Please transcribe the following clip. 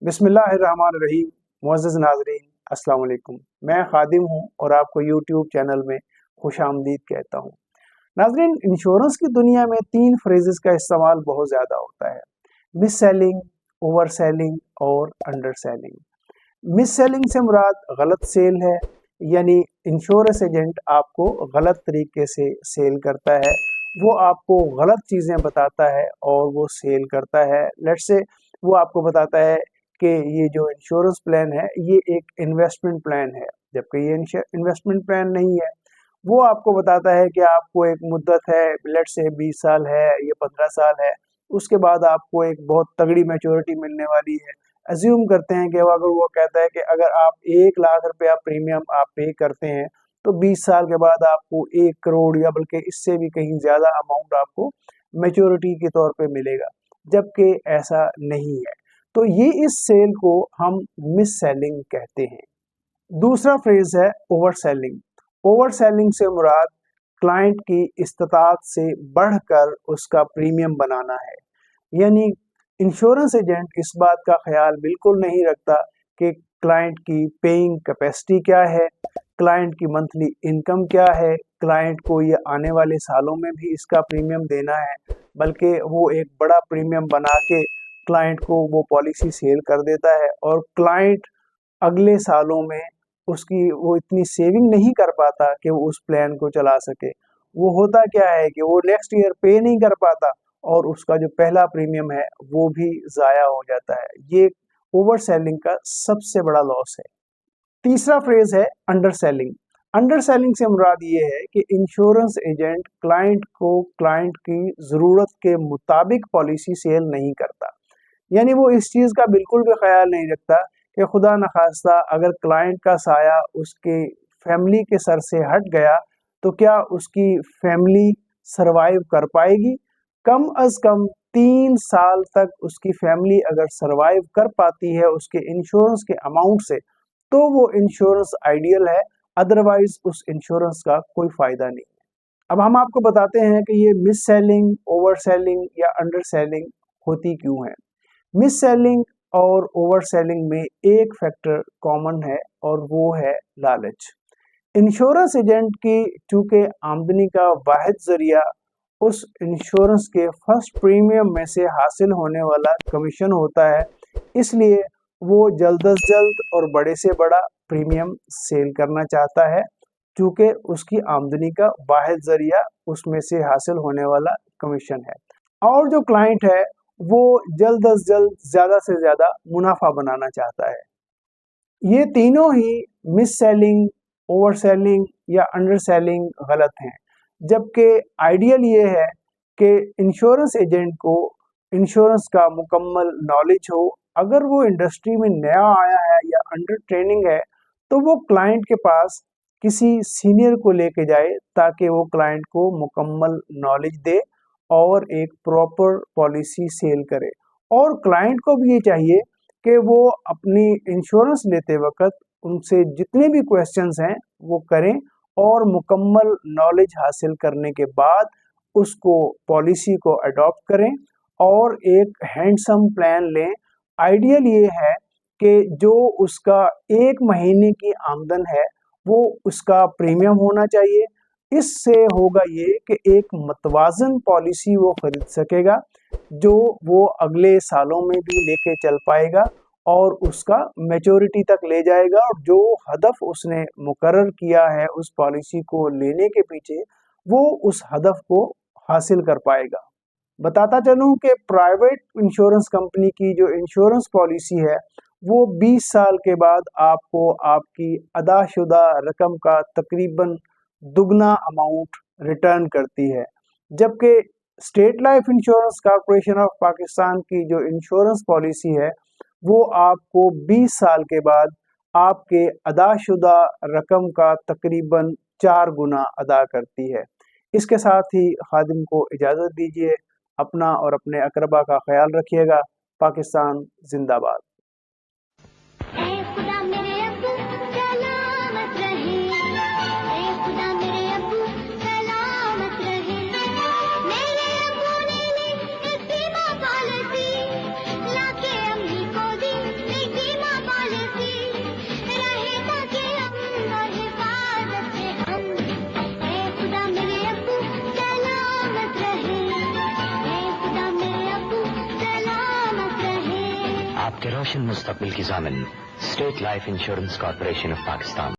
बिस्मिल्लाहिर्रहमानिर्रहीम। मुअज़्ज़िज़ नाज़रीन, अस्सलाम वालेकुम। मैं खादिम हूँ और आपको यूट्यूब चैनल में खुश आमदीद कहता हूँ। नाज़रीन, इंश्योरेंस की दुनिया में 3 फ्रेजेस का इस्तेमाल बहुत ज़्यादा होता है: मिस सेलिंग, ओवर सेलिंग और अंडर सेलिंग। मिस सेलिंग से मुराद गलत सेल है, यानी इंश्योरेंस एजेंट आपको गलत तरीके से सेल करता है, वो आपको गलत चीज़ें बताता है और वो सेल करता है। लेट्स से वो आपको बताता है कि ये जो इंश्योरेंस प्लान है ये एक इन्वेस्टमेंट प्लान है, जबकि ये इन्वेस्टमेंट प्लान नहीं है। वो आपको बताता है कि आपको एक मुद्दत है, लेट्स से 20 साल है या 15 साल है, उसके बाद आपको एक बहुत तगड़ी मैच्योरिटी मिलने वाली है। अज्यूम करते हैं कि अगर वो कहता है कि अगर आप 1 लाख रुपया प्रीमियम आप पे करते हैं तो 20 साल के बाद आपको 1 करोड़ या बल्कि इससे भी कहीं ज़्यादा अमाउंट आपको मैच्योरिटी के तौर पे मिलेगा, जबकि ऐसा नहीं है। तो ये इस सेल को हम मिस सेलिंग कहते हैं। दूसरा फ्रेज है ओवर सेलिंग। ओवर सेलिंग से मुराद क्लाइंट की इस्तात से बढ़कर उसका प्रीमियम बनाना है, यानी इंश्योरेंस एजेंट इस बात का ख्याल बिल्कुल नहीं रखता कि क्लाइंट की पेइंग कैपेसिटी क्या है, क्लाइंट की मंथली इनकम क्या है, क्लाइंट को ये आने वाले सालों में भी इसका प्रीमियम देना है, बल्कि वो एक बड़ा प्रीमियम बना के क्लाइंट को वो पॉलिसी सेल कर देता है और क्लाइंट अगले सालों में उसकी वो इतनी सेविंग नहीं कर पाता कि वो उस प्लान को चला सके। वो होता क्या है कि वो नेक्स्ट ईयर पे नहीं कर पाता और उसका जो पहला प्रीमियम है वो भी ज़ाया हो जाता है। ये ओवर सेलिंग का सबसे बड़ा लॉस है। तीसरा फ्रेज है अंडर सेलिंग। अंडर सेलिंग से मुराद ये है कि इंश्योरेंस एजेंट क्लाइंट को क्लाइंट की ज़रूरत के मुताबिक पॉलिसी सेल नहीं करता, यानी वो इस चीज़ का बिल्कुल भी ख्याल नहीं रखता कि खुदा न खास्ता अगर क्लाइंट का साया उसके फैमिली के सर से हट गया तो क्या उसकी फैमिली सरवाइव कर पाएगी। कम अज़ कम 3 साल तक उसकी फैमिली अगर सरवाइव कर पाती है उसके इंश्योरेंस के अमाउंट से तो वो इंश्योरेंस आइडियल है, अदरवाइज उस इंश्योरेंस का कोई फ़ायदा नहीं है। अब हम आपको बताते हैं कि ये मिस सेलिंग, ओवर सेलिंग या अंडर सेलिंग होती क्यों है। मिस सेलिंग और ओवर सेलिंग में एक फैक्टर कॉमन है और वो है लालच। इंश्योरेंस एजेंट की चूंकि आमदनी का वाहिद जरिया उस इंश्योरेंस के फर्स्ट प्रीमियम में से हासिल होने वाला कमीशन होता है, इसलिए वो जल्द अज जल्द और बड़े से बड़ा प्रीमियम सेल करना चाहता है, चूंकि उसकी आमदनी का वाहिद जरिया उसमें से हासिल होने वाला कमीशन है। और जो क्लाइंट है वो जल्द अज जल्द ज़्यादा से ज़्यादा मुनाफा बनाना चाहता है। ये तीनों ही मिस सेलिंग, ओवर सेलिंग या अंडर सेलिंग गलत हैं, जबकि आइडियल ये है कि इंश्योरेंस एजेंट को इंश्योरेंस का मुकम्मल नॉलेज हो। अगर वो इंडस्ट्री में नया आया है या अंडर ट्रेनिंग है तो वो क्लाइंट के पास किसी सीनियर को लेके जाए ताकि वो क्लाइंट को मुकम्मल नॉलेज दे और एक प्रॉपर पॉलिसी सेल करे। और क्लाइंट को भी ये चाहिए कि वो अपनी इंश्योरेंस लेते वक्त उनसे जितने भी क्वेश्चंस हैं वो करें और मुकम्मल नॉलेज हासिल करने के बाद उसको पॉलिसी को अडॉप्ट करें और एक हैंडसम प्लान लें। आइडियल ये है कि जो उसका 1 महीने की आमदन है वो उसका प्रीमियम होना चाहिए। इससे होगा ये कि एक मतवाजन पॉलिसी वो खरीद सकेगा जो वो अगले सालों में भी लेके चल पाएगा और उसका मैच्योरिटी तक ले जाएगा और जो हदफ उसने मुकर्रर किया है उस पॉलिसी को लेने के पीछे वो उस हदफ को हासिल कर पाएगा। बताता चलूं कि प्राइवेट इंश्योरेंस कंपनी की जो इंश्योरेंस पॉलिसी है वो 20 साल के बाद आपको आपकी अदाशुदा रकम का तकरीबन दुगना अमाउंट रिटर्न करती है, जबकि state life insurance corporation of Pakistan की जो इंश्योरेंस पॉलिसी है वो आपको 20 साल के बाद आपके अदाशुदा रकम का तकरीबन 4 गुना अदा करती है। इसके साथ ही खादिम को इजाज़त दीजिए। अपना और अपने अकरबा का ख्याल रखिएगा। पाकिस्तान जिंदाबाद। آپ کے روشن مستقبل کی ضامن state life insurance corporation of Pakistan.